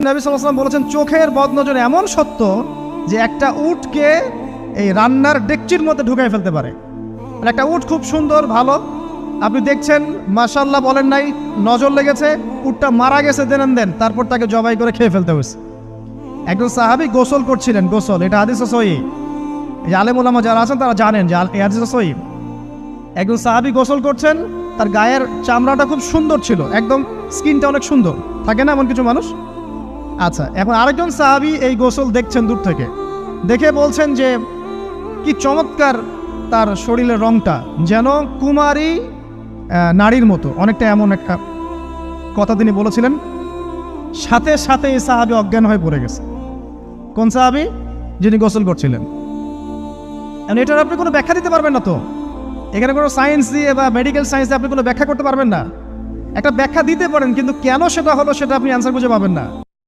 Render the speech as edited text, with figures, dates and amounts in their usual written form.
নবী সাল্লাল্লাহু আলাইহি ওয়াসাল্লাম বলেছেন চোখের বদনজর এমন সত্য যে একটা উটকে এই রান্নার ডেকচির মধ্যে ঢুকাই ফেলতে পারে। মানে একটা উট খুব সুন্দর ভালো, আপনি দেখছেন মাশাআল্লাহ বলেন নাই, নজর লেগেছে, উটটা মারা গেছে দেন তারপর তাকে জবাই করে খেয়ে ফেলতে হয়েছে। একজন সাহাবী গোসল করছিলেন, গোসল, এটা হাদিস সহিহ, এই আলেম ওলামা যারা আছেন তারা জানেন যে এই হাদিস সহিহ। একজন সাহাবী গোসল করছেন, তার গায়ের চামড়াটা খুব সুন্দর ছিল, একদম স্কিনটা অনেক সুন্দর থাকে না এমন কিছু মানুষ। আচ্ছা, এখন আরেকজন সাহাবী এই গোসল দেখছেন দূর থেকে, দেখে বলছেন যে কি চমৎকার তার শরীরের রংটা, যেন কুমারী নারীর মতো, অনেকটা এমন একটা কথা তিনি বলেছিলেন। সাথে সাথে এই সাহাবী অজ্ঞান হয়ে পড়ে গেছে। কোন সাহাবী? যিনি গোসল করছিলেন। এটার আপনি কোনো ব্যাখ্যা দিতে পারবেন না, তো এখানে কোনো সায়েন্স দিয়ে বা মেডিকেল সায়েন্স দিয়ে আপনি কোনো ব্যাখ্যা করতে পারবেন না। একটা ব্যাখ্যা দিতে পারেন, কিন্তু কেন সেটা হলো সেটা আপনি অ্যান্সার খুঁজে পাবেন না।